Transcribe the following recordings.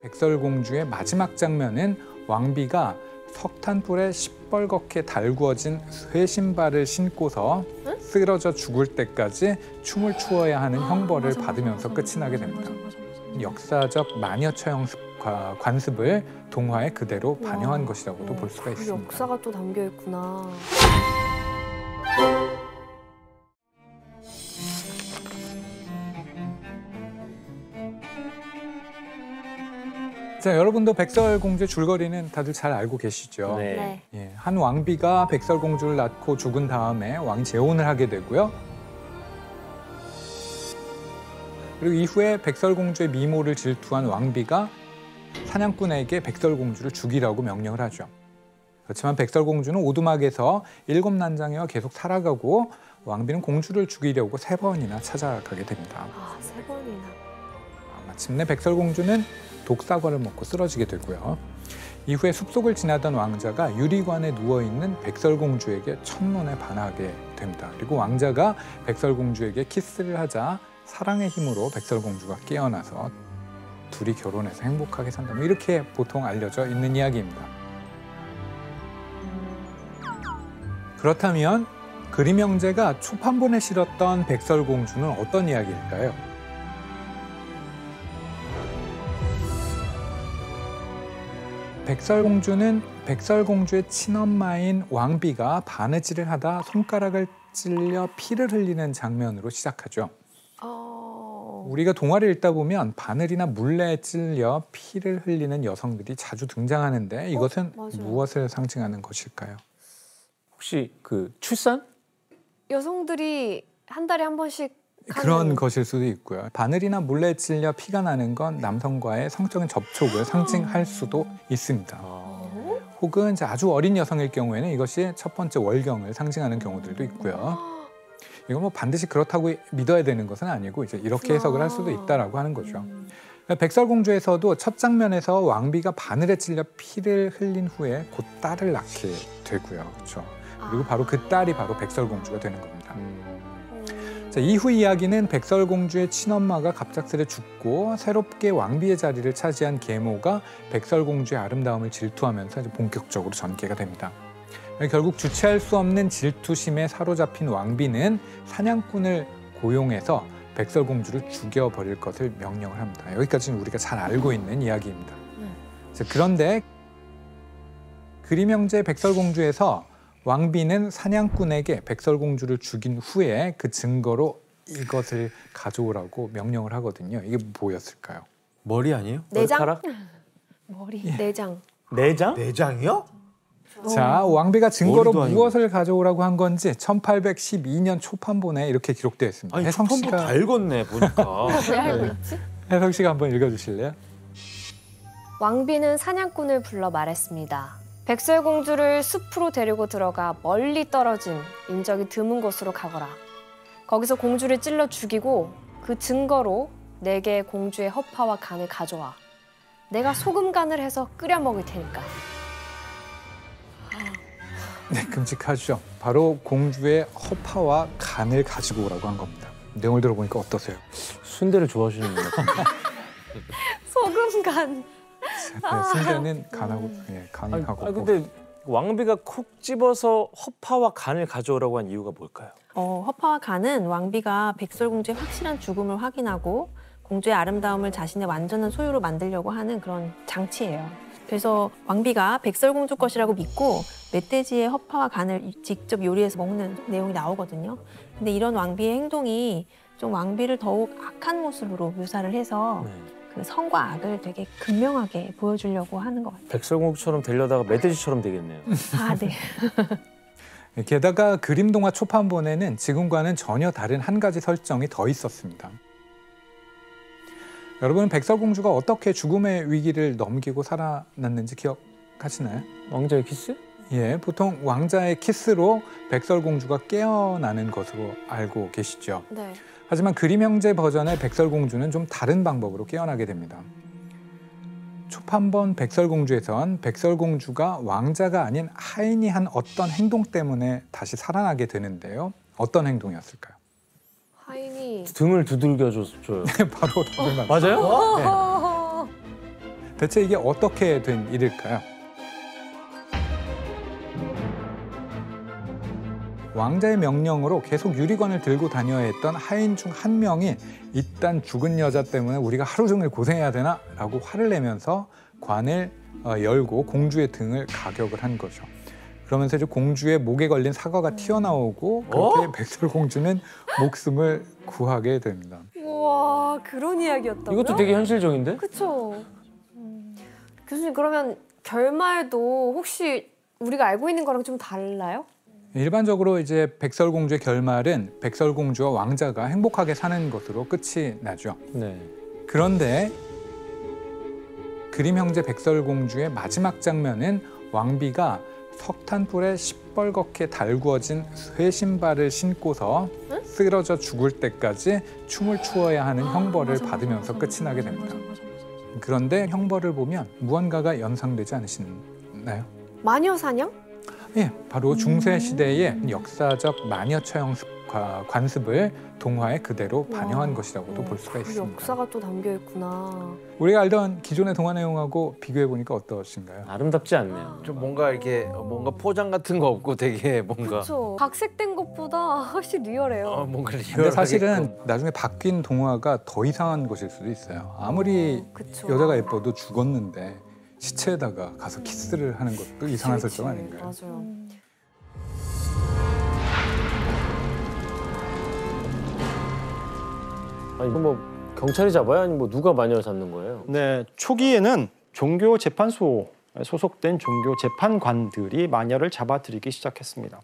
백설공주의 마지막 장면은 왕비가 석탄불에 시뻘겋게 달구어진 쇠신발을 신고서 쓰러져 죽을 때까지 춤을 추어야 하는 형벌을 받으면서 끝이 나게 됩니다. 역사적 마녀처형 관습을 동화에 그대로 반영한 것이라고도 볼 수가 있습니다. 역사가 또 담겨 있구나. 자, 여러분도 백설공주의 줄거리는 다들 잘 알고 계시죠? 네. 예, 한 왕비가 백설공주를 낳고 죽은 다음에 왕재혼을 하게 되고요. 그리고 이후에 백설공주의 미모를 질투한 왕비가 사냥꾼에게 백설공주를 죽이라고 명령을 하죠. 그렇지만 백설공주는 오두막에서 7난장이와 계속 살아가고 왕비는 공주를 죽이려고 3번이나 찾아가게 됩니다. 아, 3번이나. 마침내 백설공주는 독사과를 먹고 쓰러지게 되고요. 이후에 숲속을 지나던 왕자가 유리관에 누워있는 백설공주에게 첫눈에 반하게 됩니다. 그리고 왕자가 백설공주에게 키스를 하자 사랑의 힘으로 백설공주가 깨어나서 둘이 결혼해서 행복하게 산다. 이렇게 보통 알려져 있는 이야기입니다. 그렇다면 그림 형제가 초판본에 실었던 백설공주는 어떤 이야기일까요? 백설공주는 백설공주의 친엄마인 왕비가 바느질을 하다 손가락을 찔려 피를 흘리는 장면으로 시작하죠. 우리가 동화를 읽다 보면 바늘이나 물레에 찔려 피를 흘리는 여성들이 자주 등장하는데 이것은 무엇을 상징하는 것일까요? 혹시 그 출산? 여성들이 한 달에 한 번씩 그런 것일 수도 있고요. 바늘이나 물레에 찔려 피가 나는 건 남성과의 성적인 접촉을 상징할 수도 있습니다. 혹은 이제 아주 어린 여성일 경우에는 이것이 첫 번째 월경을 상징하는 경우들도 있고요. 이건 뭐 반드시 그렇다고 믿어야 되는 것은 아니고 이제 이렇게 해석을 할 수도 있다라고 하는 거죠. 백설공주에서도 첫 장면에서 왕비가 바늘에 찔려 피를 흘린 후에 곧 딸을 낳게 되고요. 그렇죠? 그리고 바로 그 딸이 바로 백설공주가 되는 겁니다. 자, 이후 이야기는 백설공주의 친엄마가 갑작스레 죽고 새롭게 왕비의 자리를 차지한 계모가 백설공주의 아름다움을 질투하면서 이제 본격적으로 전개가 됩니다. 결국 주체할 수 없는 질투심에 사로잡힌 왕비는 사냥꾼을 고용해서 백설공주를 죽여버릴 것을 명령을 합니다. 여기까지는 우리가 잘 알고 있는 이야기입니다. 자, 그런데 그림 형제 백설공주에서 왕비는 사냥꾼에게 백설공주를 죽인 후에 그 증거로 이것을 가져오라고 명령을 하거든요. 이게 뭐였을까요? 머리 아니에요? 내장? 머리카락? 머리. 내장. 내장? 내장이요? 자, 왕비가 증거로 무엇을 가져오라고 한 건지 1812년 초판본에 이렇게 기록되어 있습니다. 아니, 혜성 초판본 다 읽었네, 보니까. 왜 알고 있지? 혜성 씨가 한번 읽어주실래요? 왕비는 사냥꾼을 불러 말했습니다. 백설공주를 숲으로 데리고 들어가 멀리 떨어진 인적이 드문 곳으로 가거라. 거기서 공주를 찔러 죽이고 그 증거로 내게 공주의 허파와 간을 가져와. 내가 소금 간을 해서 끓여 먹을 테니까. 네, 끔찍하죠. 바로 공주의 허파와 간을 가지고 오라고 한 겁니다. 내용을 들어보니까 어떠세요? 순대를 좋아하시는 분 같은데. 소금 간. 네, 순대는 간하고 간하고. 근데 왕비가 콕 집어서 허파와 간을 가져오라고 한 이유가 뭘까요? 허파와 간은 왕비가 백설공주의 확실한 죽음을 확인하고 공주의 아름다움을 자신의 완전한 소유로 만들려고 하는 그런 장치예요. 그래서 왕비가 백설공주 것이라고 믿고 멧돼지의 허파와 간을 직접 요리해서 먹는 내용이 나오거든요. 근데 이런 왕비의 행동이 좀 왕비를 더욱 악한 모습으로 묘사를 해서 그 성과 악을 되게 극명하게 보여주려고 하는 것 같아요. 백설공주처럼 되려다가 멧돼지처럼 되겠네요. 아, 네. 게다가 그림 동화 초판본에는 지금과는 전혀 다른 한 가지 설정이 더 있었습니다. 여러분, 백설공주가 어떻게 죽음의 위기를 넘기고 살아났는지 기억하시나요? 왕자의 키스? 예, 보통 왕자의 키스로 백설공주가 깨어나는 것으로 알고 계시죠. 네. 하지만 그림 형제 버전의 백설공주는 좀 다른 방법으로 깨어나게 됩니다. 초판본 백설공주에선 백설공주가 왕자가 아닌 하인이 한 어떤 행동 때문에 다시 살아나게 되는데요. 어떤 행동이었을까요? 하인이 등을 두들겨 줘요. 바로 답을 맞아요? 네. 대체 이게 어떻게 된 일일까요? 왕자의 명령으로 계속 유리관을 들고 다녀야 했던 하인 중 한 명이 이딴 죽은 여자 때문에 우리가 하루 종일 고생해야 되나? 라고 화를 내면서 관을 열고 공주의 등을 가격을 한 거죠. 그러면서 이제 공주의 목에 걸린 사과가 튀어나오고 그렇게 백설공주는 목숨을 구하게 됩니다. 우와, 그런 이야기였다고요? 이것도 되게 현실적인데? 그렇죠. 교수님, 그러면 결말도 혹시 우리가 알고 있는 거랑 좀 달라요? 일반적으로 이제 백설공주의 결말은 백설공주와 왕자가 행복하게 사는 것으로 끝이 나죠. 네. 그런데 그림 형제 백설공주의 마지막 장면은 왕비가 석탄불에 시뻘겋게 달구어진 쇠신발을 신고서 쓰러져 죽을 때까지 춤을 추어야 하는 형벌을 받으면서 끝이 나게 됩니다. 그런데 형벌을 보면 무언가가 연상되지 않으시나요? 마녀사냥? 예, 바로 중세 시대의 역사적 마녀 처형 관습을 동화에 그대로 반영한 것이라고도 볼 수가 그 있습니다. 역사가 또 담겨 있구나. 우리가 알던 기존의 동화 내용하고 비교해 보니까 어떠신가요? 아름답지 않네요. 좀 뭔가 이렇게 뭔가 포장 같은 거 없고 되게 뭔가 그렇죠. 각색된 것보다 훨씬 리얼해요. 뭔가 근데 리얼하게 사실은 나중에 바뀐 동화가 더 이상한 것일 수도 있어요. 아무리 그쵸. 여자가 예뻐도 죽었는데 시체에다가 가서 키스를 하는 것도 이상한 설정 아닌가요? 맞아요. 아니 뭐 경찰이 잡아요? 아니면 뭐 누가 마녀를 잡는 거예요? 네, 초기에는 종교 재판소에 소속된 종교 재판관들이 마녀를 잡아들이기 시작했습니다.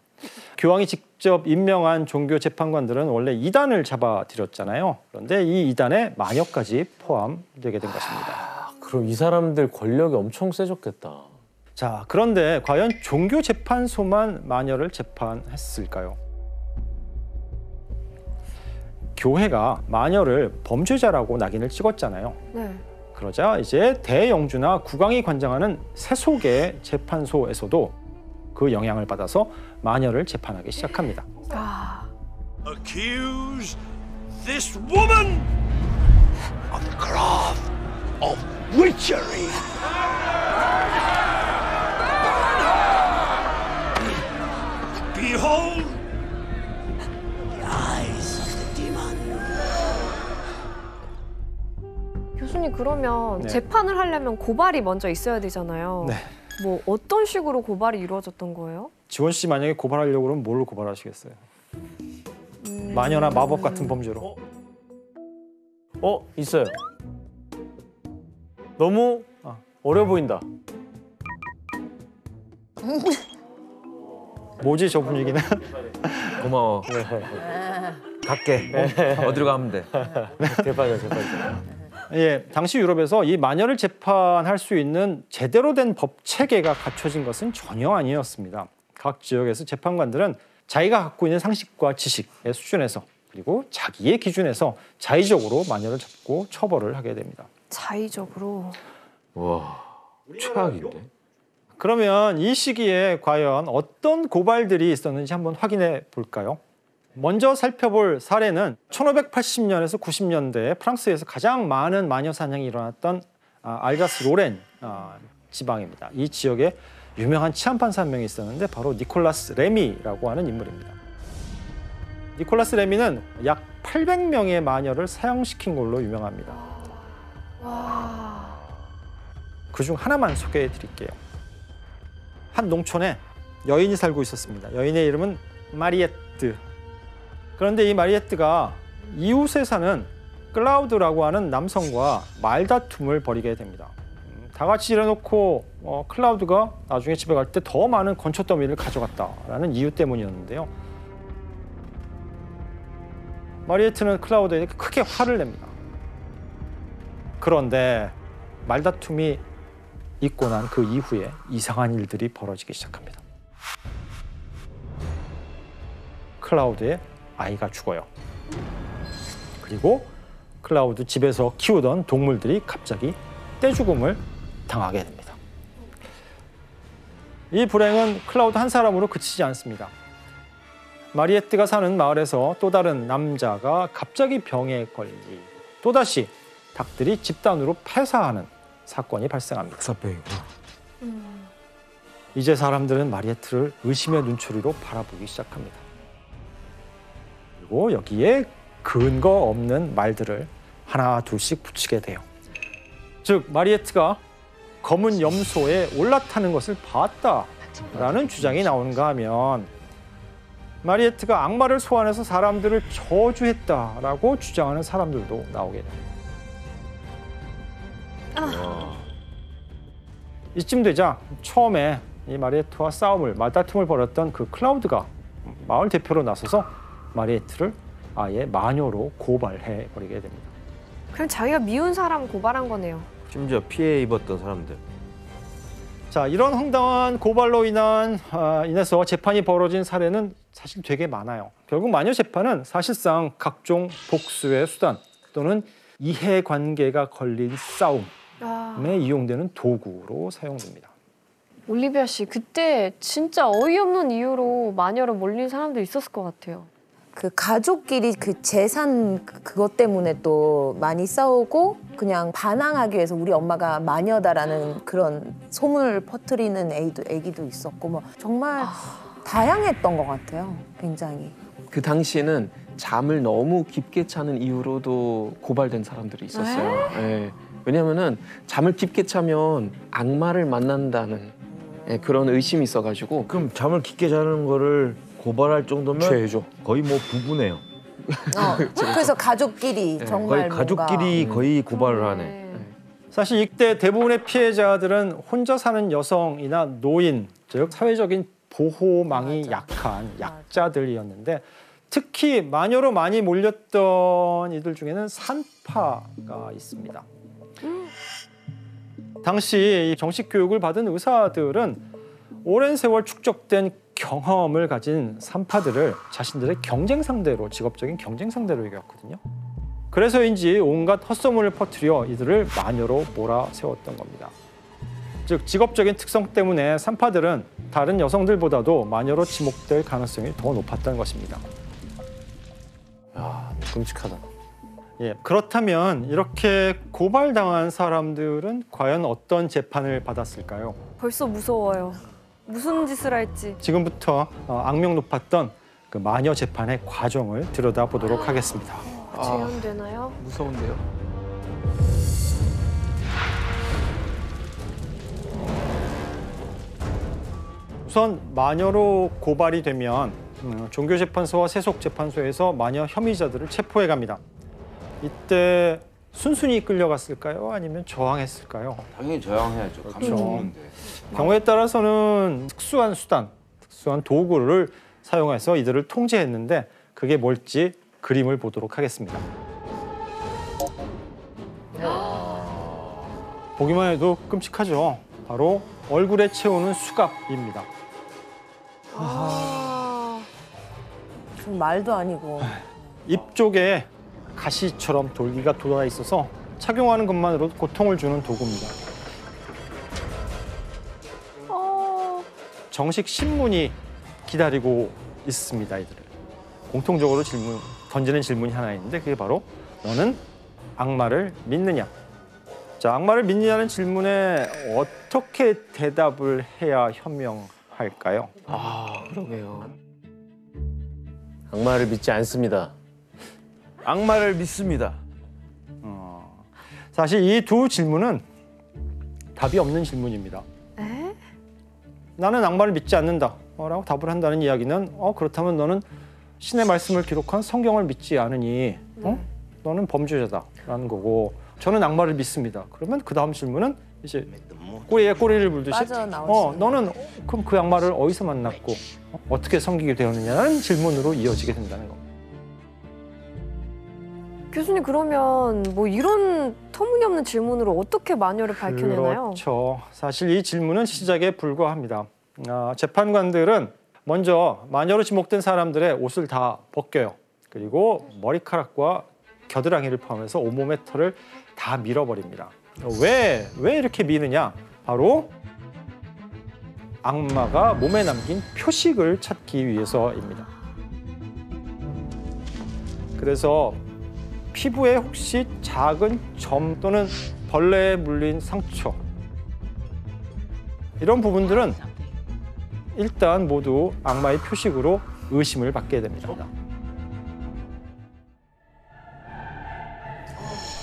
교황이 직접 임명한 종교 재판관들은 원래 이단을 잡아들였잖아요. 그런데 이 이단에 마녀까지 포함되게 된 것입니다. 그럼 이 사람들 권력이 엄청 세졌겠다. 자, 그런데 과연 종교 재판소만 마녀를 재판했을까요? 교회가 마녀를 범죄자라고 낙인을 찍었잖아요. 네. 그러자 이제 대영주나 국왕이 관장하는 세속의 재판소에서도 그 영향을 받아서 마녀를 재판하기 시작합니다. 아, Accuse this woman of the craft of witchery. Behold the eyes of the demon. 교수님, 그러면 네. 재판을 하려면 고발이 먼저 있어야 되잖아요. 네. 뭐 어떤 식으로 고발이 이루어졌던 거예요? 지원 씨 만약에 고발하려고 그러면 뭘로 고발하시겠어요? 마녀나 마법 같은 범죄로. 있어요. 너무 어려 보인다. 뭐지 저 분위기는? 고마워. 갈게. 어디로 가면 돼? 재판이야. 예, 당시 유럽에서 이 마녀를 재판할 수 있는 제대로 된 법 체계가 갖춰진 것은 전혀 아니었습니다. 각 지역에서 재판관들은 자기가 갖고 있는 상식과 지식의 수준에서 그리고 자기의 기준에서 자의적으로 마녀를 잡고 처벌을 하게 됩니다. 자의적으로. 와, 최악인데. 그러면 이 시기에 과연 어떤 고발들이 있었는지 한번 확인해 볼까요? 먼저 살펴볼 사례는 1580년에서 90년대 프랑스에서 가장 많은 마녀 사냥이 일어났던 알자스 로렌 지방입니다. 이 지역에 유명한 치안판사 한 명이 있었는데 바로 니콜라스 레미라고 하는 인물입니다. 니콜라스 레미는 약 800명의 마녀를 사형시킨 걸로 유명합니다. 와. 그중 하나만 소개해 드릴게요. 한 농촌에 여인이 살고 있었습니다. 여인의 이름은 마리에트. 그런데 이 마리에트가 이웃에 사는 클라우드라고 하는 남성과 말다툼을 벌이게 됩니다. 다 같이 일해놓고 클라우드가 나중에 집에 갈 때 더 많은 건초 더미를 가져갔다라는 이유 때문이었는데요. 마리에트는 클라우드에게 크게 화를 냅니다. 그런데 말다툼이 있고 난 그 이후에 이상한 일들이 벌어지기 시작합니다. 클라우드의 아이가 죽어요. 그리고 클라우드 집에서 키우던 동물들이 갑자기 떼죽음을 당하게 됩니다. 이 불행은 클라우드 한 사람으로 그치지 않습니다. 마리에트가 사는 마을에서 또 다른 남자가 갑자기 병에 걸리고 또다시 닭들이 집단으로 폐사하는 사건이 발생합니다. 흑사병이구나. 이제 사람들은 마리에트를 의심의 눈초리로 바라보기 시작합니다. 그리고 여기에 근거 없는 말들을 하나 둘씩 붙이게 돼요. 즉 마리에트가 검은 염소에 올라타는 것을 봤다라는 주장이 나오는가 하면 마리에트가 악마를 소환해서 사람들을 저주했다라고 주장하는 사람들도 나오게 됩니다. 이쯤 되자 처음에 이 마리에트와 말다툼을 벌였던 그 클라우드가 마을 대표로 나서서 마리에트를 아예 마녀로 고발해 버리게 됩니다. 그냥 자기가 미운 사람 고발한 거네요. 심지어 피해 입었던 사람들. 자, 이런 황당한 고발로 인해서 재판이 벌어진 사례는 사실 되게 많아요. 결국 마녀 재판은 사실상 각종 복수의 수단 또는 이해관계가 걸린 싸움에 이용되는 도구로 사용됩니다. 올리비아 씨, 그때 진짜 어이없는 이유로 마녀로 몰린 사람도 있었을 것 같아요. 그 가족끼리 그 재산 그것 때문에 또 많이 싸우고 그냥 반항하기 위해서 우리 엄마가 마녀다라는 그런 소문을 퍼뜨리는 애기도 있었고 뭐 정말 다양했던 것 같아요. 굉장히. 그 당시에는 잠을 너무 깊게 자는 이유로도 고발된 사람들이 있었어요. 예. 왜냐면은 잠을 깊게 자면 악마를 만난다는 그런 의심이 있어가지고. 그럼 잠을 깊게 자는 거를 고발할 정도면 죄죠. 거의 뭐 부부네요. 그래서 가족끼리 정말 거의 가족끼리 거의 고발을 하네. 사실 이때 대부분의 피해자들은 혼자 사는 여성이나 노인, 즉 사회적인 보호망이 약한 약자들이었는데 특히 마녀로 많이 몰렸던 이들 중에는 산파가 있습니다. 당시 정식 교육을 받은 의사들은 오랜 세월 축적된 경험을 가진 산파들을 자신들의 경쟁 상대로, 직업적인 경쟁 상대로 여겼거든요. 그래서인지 온갖 헛소문을 퍼뜨려 이들을 마녀로 몰아세웠던 겁니다. 즉 직업적인 특성 때문에 산파들은 다른 여성들보다도 마녀로 지목될 가능성이 더 높았던 것입니다. 아, 끔찍하다. 예, 그렇다면 이렇게 고발당한 사람들은 과연 어떤 재판을 받았을까요? 벌써 무서워요. 무슨 짓을 할지. 지금부터 악명 높았던 그 마녀 재판의 과정을 들여다보도록 하겠습니다. 재현되나요? 무서운데요. 우선 마녀로 고발이 되면 종교재판소와 세속재판소에서 마녀 혐의자들을 체포해 갑니다. 이때 순순히 끌려갔을까요? 아니면 저항했을까요? 당연히 저항해야죠. 감정 없는데. 경우에 따라서는 특수한 수단, 특수한 도구를 사용해서 이들을 통제했는데 그게 뭘지 그림을 보도록 하겠습니다. 보기만 해도 끔찍하죠. 바로 얼굴에 채우는 수갑입니다. 좀 말도 아니고. 입 쪽에 가시처럼 돌기가 돋아 있어서 착용하는 것만으로도 고통을 주는 도구입니다. 정식 신문이 기다리고 있습니다, 이들을. 공통적으로 던지는 질문이 하나 있는데 그게 바로 너는 악마를 믿느냐? 자, 악마를 믿느냐는 질문에 어떻게 대답을 해야 현명할까요? 아, 그러게요. 악마를 믿지 않습니다. 악마를 믿습니다. 사실 이 두 질문은 답이 없는 질문입니다. 나는 악마를 믿지 않는다 라고 답을 한다는 이야기는 그렇다면 너는 신의 말씀을 기록한 성경을 믿지 않으니 너는 범죄자다라는 거고 저는 악마를 믿습니다. 그러면 그 다음 질문은 이제 꼬리에 꼬리를 물듯이 너는 그럼 그 악마를 어디서 만났고 어떻게 섬기게 되었느냐는 질문으로 이어지게 된다는 겁니다. 교수님, 그러면 뭐 이런 터무니없는 질문으로 어떻게 마녀를 밝혀내나요? 그렇죠. 사실 이 질문은 시작에 불과합니다. 재판관들은 먼저 마녀로 지목된 사람들의 옷을 다 벗겨요. 그리고 머리카락과 겨드랑이를 포함해서 온몸의 털을 다 밀어버립니다. 왜 이렇게 미느냐? 바로 악마가 몸에 남긴 표식을 찾기 위해서입니다. 그래서 피부에 혹시 작은 점 또는 벌레에 물린 상처. 이런 부분들은 일단 모두 악마의 표식으로 의심을 받게 됩니다.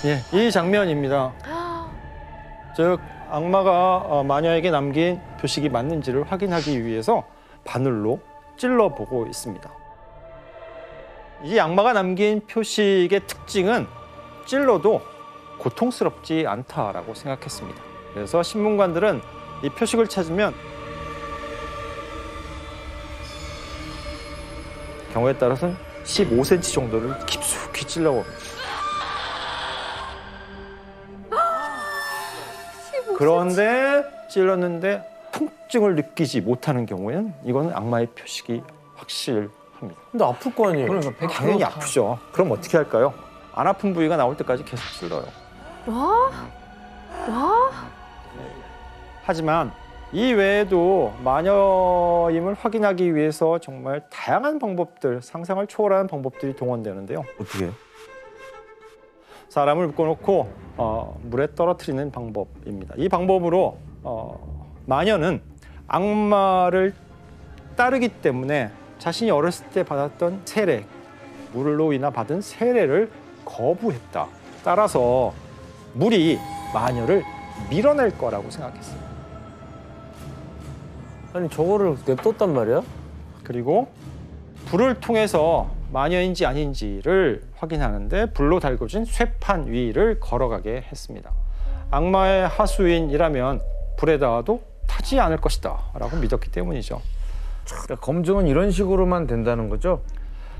예, 이 장면입니다. 즉 악마가 마녀에게 남긴 표식이 맞는지를 확인하기 위해서 바늘로 찔러보고 있습니다. 이 악마가 남긴 표식의 특징은 찔러도 고통스럽지 않다라고 생각했습니다. 그래서 신문관들은 이 표식을 찾으면 경우에 따라서는 15cm 정도를 깊숙이 찔러봅니다. 그런데 찔렀는데 통증을 느끼지 못하는 경우에는 이거는 악마의 표식이 확실합니다. 근데 아플 거 아니에요? 그러니까 당연히 아프죠. 그럼 어떻게 할까요? 안 아픈 부위가 나올 때까지 계속 찔러요. 하지만 이 외에도 마녀임을 확인하기 위해서 정말 다양한 방법들, 상상을 초월하는 방법들이 동원되는데요. 어떻게? 사람을 묶어놓고 물에 떨어뜨리는 방법입니다. 이 방법으로 마녀는 악마를 따르기 때문에 자신이 어렸을 때 받았던 세례, 물로 인해 받은 세례를 거부했다. 따라서 물이 마녀를 밀어낼 거라고 생각했어요. 아니 저거를 냅뒀단 말이야? 그리고 불을 통해서 마녀인지 아닌지를 확인하는데 불로 달궈진 쇠판 위를 걸어가게 했습니다. 악마의 하수인이라면 불에 닿아도 타지 않을 것이다 라고 믿었기 때문이죠. 그러니까 검증은 이런 식으로만 된다는 거죠?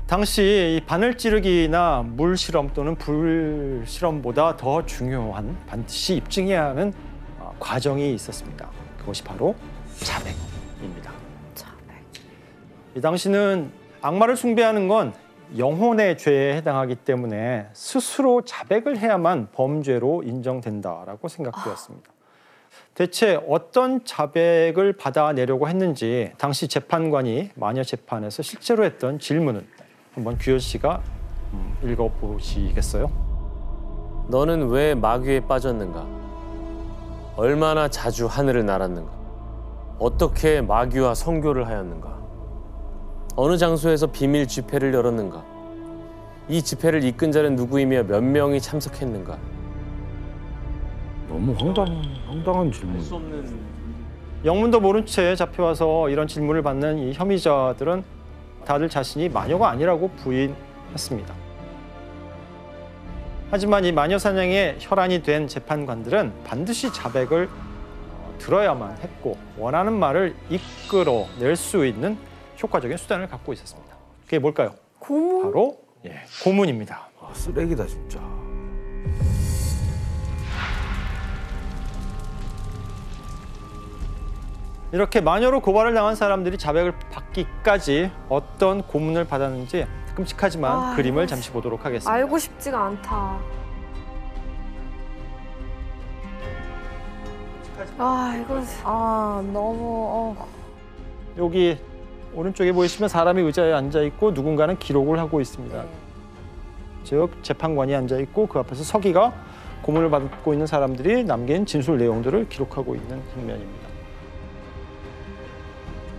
당시 이 바늘 찌르기나 물 실험 또는 불 실험보다 더 중요한, 반드시 입증해야 하는 과정이 있었습니다. 그것이 바로 자백입니다. 이 당시는 악마를 숭배하는 건 영혼의 죄에 해당하기 때문에 스스로 자백을 해야만 범죄로 인정된다라고 생각되었습니다. 대체 어떤 자백을 받아내려고 했는지 당시 재판관이 마녀 재판에서 실제로 했던 질문을 한번 규현 씨가 읽어보시겠어요? 너는 왜 마귀에 빠졌는가? 얼마나 자주 하늘을 날았는가? 어떻게 마귀와 성교를 하였는가? 어느 장소에서 비밀 집회를 열었는가? 이 집회를 이끈 자는 누구이며 몇 명이 참석했는가? 너무 황당한 질문. 영문도 모른 채 잡혀와서 이런 질문을 받는 이 혐의자들은 다들 자신이 마녀가 아니라고 부인했습니다. 하지만 이 마녀 사냥에 혈안이 된 재판관들은 반드시 자백을 들어야만 했고 원하는 말을 이끌어낼 수 있는 효과적인 수단을 갖고 있었습니다. 그게 뭘까요? 고문? 바로 고문입니다. 아, 쓰레기다 진짜. 이렇게 마녀로 고발을 당한 사람들이 자백을 받기까지 어떤 고문을 받았는지 끔찍하지만 그림을 잠시 보도록 하겠습니다. 알고 싶지가 않다. 이거 너무 여기 오른쪽에 보이시면 사람이 의자에 앉아 있고 누군가는 기록을 하고 있습니다. 즉 재판관이 앉아 있고 그 앞에서 서기가 고문을 받고 있는 사람들이 남긴 진술 내용들을 기록하고 있는 장면입니다.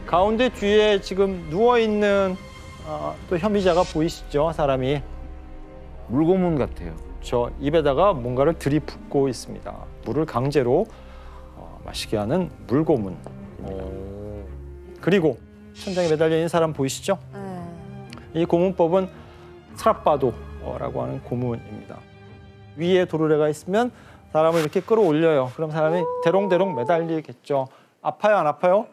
가운데 뒤에 지금 누워 있는 또 혐의자가 보이시죠? 사람이 물고문 같아요. 저 입에다가 뭔가를 들이붓고 있습니다. 물을 강제로 마시게 하는 물고문입니다. 그리고 천장에 매달려 있는 사람 보이시죠? 이 고문법은 스트라파도라고 하는 고문입니다. 위에 도르래가 있으면 사람을 이렇게 끌어올려요. 그럼 사람이 대롱대롱 매달리겠죠. 아파요, 안 아파요?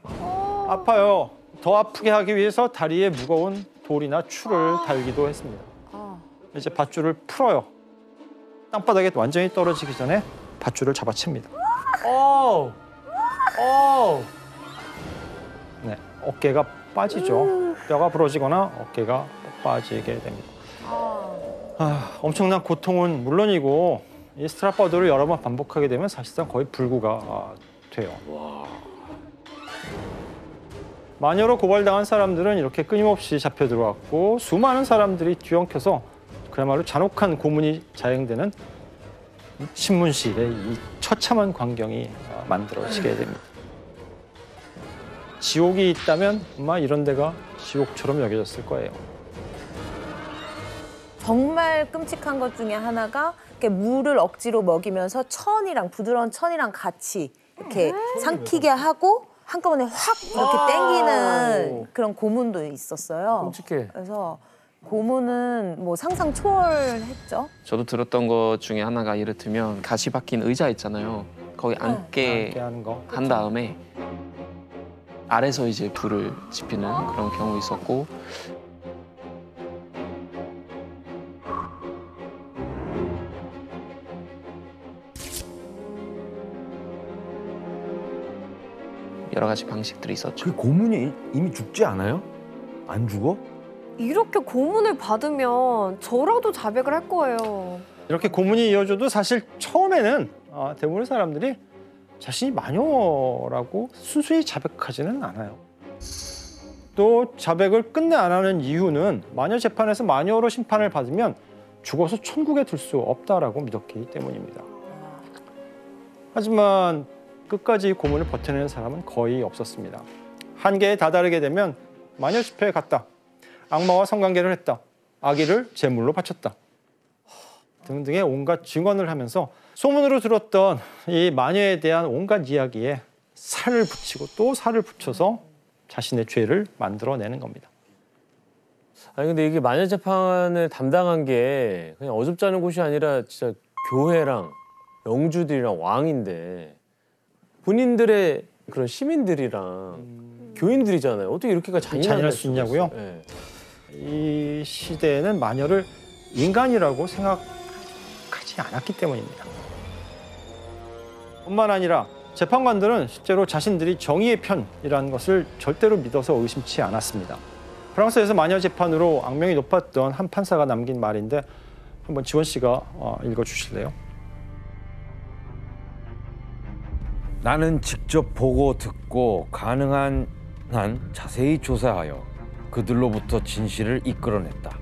아파요. 더 아프게 하기 위해서 다리에 무거운 돌이나 추를 달기도 했습니다. 이제 밧줄을 풀어요. 땅바닥에 완전히 떨어지기 전에 밧줄을 잡아챕니다. 네, 어깨가 빠지죠. 뼈가 부러지거나 어깨가 빠지게 됩니다. 엄청난 고통은 물론이고 이 스트라파도를 여러 번 반복하게 되면 사실상 거의 불구가 돼요. 마녀로 고발당한 사람들은 이렇게 끊임없이 잡혀 들어왔고 수많은 사람들이 뒤엉켜서 그야말로 잔혹한 고문이 자행되는 신문실에 이 처참한 광경이 만들어지게 됩니다. 지옥이 있다면 아마 이런 데가 지옥처럼 여겨졌을 거예요. 정말 끔찍한 것 중에 하나가 이렇게 물을 억지로 먹이면서 천이랑 부드러운 천이랑 같이 이렇게 삼키게 하고 한꺼번에 확 이렇게 땡기는 그런 고문도 있었어요. 끔찍해. 그래서 고문은 뭐 상상 초월했죠. 저도 들었던 것 중에 하나가 이를테면 가시 박힌 의자 있잖아요. 거기 앉게 하는 거. 한 다음에 아래서 이제 불을 지피는 그런 경우 있었고 여러 가지 방식들이 있었죠. 그 고문이 이미 죽지 않아요? 안 죽어? 이렇게 고문을 받으면 저라도 자백을 할 거예요. 이렇게 고문이 이어져도 사실 처음에는 대부분의 사람들이 자신이 마녀라고 순수히 자백하지는 않아요. 또 자백을 끝내 안 하는 이유는 마녀 재판에서 마녀로 심판을 받으면 죽어서 천국에 들 수 없다라고 믿었기 때문입니다. 하지만 끝까지 고문을 버텨내는 사람은 거의 없었습니다. 한계에 다다르게 되면 마녀 집회에 갔다. 악마와 성관계를 했다. 아기를 제물로 바쳤다. 등등의 온갖 증언을 하면서 소문으로 들었던 이 마녀에 대한 온갖 이야기에 살을 붙이고 또 살을 붙여서 자신의 죄를 만들어내는 겁니다. 아니 근데 이게 마녀 재판을 담당한 게 그냥 어줍지 않은 곳이 아니라 진짜 교회랑 영주들이랑 왕인데 본인들의 그런 시민들이랑 교인들이잖아요. 어떻게 이렇게까지 잔인할 수 있냐고요? 네. 이 시대에는 마녀를 인간이라고 생각하지 않았기 때문입니다. 뿐만 아니라 재판관들은 실제로 자신들이 정의의 편이라는 것을 절대로 믿어서 의심치 않았습니다. 프랑스에서 마녀 재판으로 악명이 높았던 한 판사가 남긴 말인데 한번 지원 씨가 읽어주실래요? 나는 직접 보고 듣고 가능한 한 자세히 조사하여 그들로부터 진실을 이끌어냈다.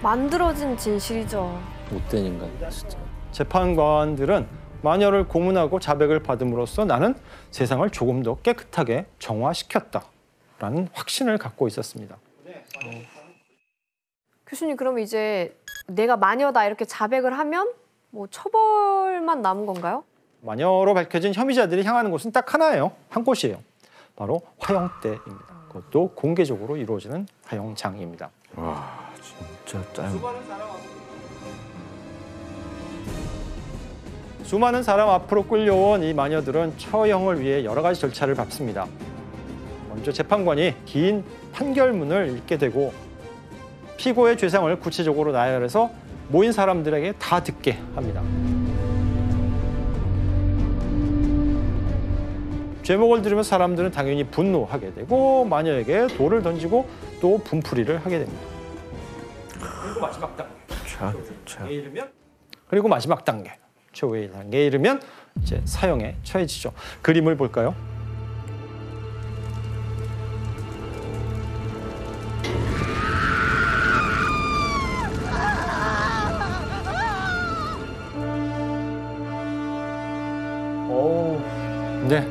만들어진 진실이죠. 못된 인간 진짜. 재판관들은 마녀를 고문하고 자백을 받음으로써 나는 세상을 조금 더 깨끗하게 정화시켰다라는 확신을 갖고 있었습니다. 교수님 그러면 이제 내가 마녀다 이렇게 자백을 하면 뭐 처벌만 남은 건가요? 마녀로 밝혀진 혐의자들이 향하는 곳은 딱 하나예요. 한 곳이에요. 바로 화형대입니다. 그것도 공개적으로 이루어지는 화형장입니다. 와 진짜 짱. 수많은 사람 앞으로 끌려온 이 마녀들은 처형을 위해 여러 가지 절차를 밟습니다. 먼저 재판관이 긴 판결문을 읽게 되고 피고의 죄상을 구체적으로 나열해서 모인 사람들에게 다 듣게 합니다. 죄목을 들으면 사람들은 당연히 분노하게 되고 마녀에게 돌을 던지고 또 분풀이를 하게 됩니다. 그리고 마지막 단계에 이르면 그리고 마지막 단계 최후의 단계에 이르면 이제 사형에 처해지죠. 그림을 볼까요? 네.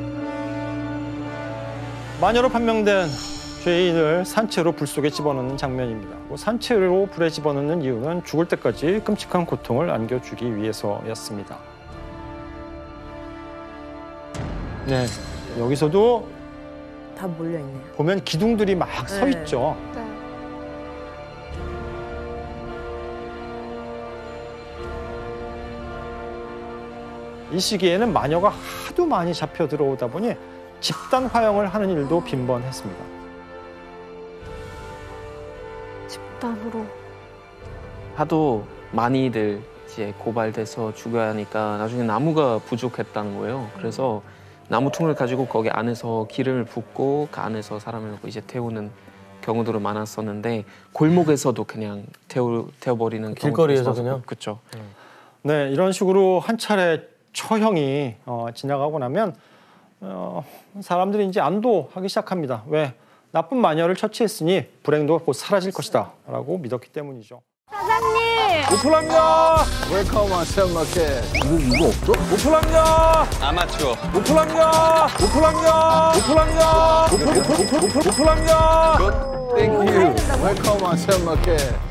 마녀로 판명된 죄인을 산채로 불 속에 집어넣는 장면입니다. 산채로 불에 집어넣는 이유는 죽을 때까지 끔찍한 고통을 안겨주기 위해서였습니다. 네, 여기서도 다 몰려있네요. 보면 기둥들이 막 서 있죠. 네. 이 시기에는 마녀가 하도 많이 잡혀 들어오다 보니 집단 화형을 하는 일도 빈번했습니다. 집단으로. 하도 많이들 이제 고발돼서 죽어야 하니까 나중에 나무가 부족했다는 거예요. 그래서 나무통을 가지고 거기 안에서 기름을 붓고 그 안에서 사람을 이제 태우는 경우들이 많았었는데 골목에서도 그냥 태워버리는 길거리에서 그냥? 그렇죠. 네, 이런 식으로 한 차례 처형이 지나가고 나면 사람들이 이제 안도하기 시작합니다. 왜? 나쁜 마녀를 처치했으니 불행도 곧 사라질 것이다 라고 믿었기 때문이죠. 사장님! 오픈합니다. 웰컴 아시안마켓. 이거 없어? 오픈합니다. 아마추어. 오픈합니다. 오픈합니다. 오픈합니다. 오픈합니다. 땡큐. 웰컴 아시안마켓.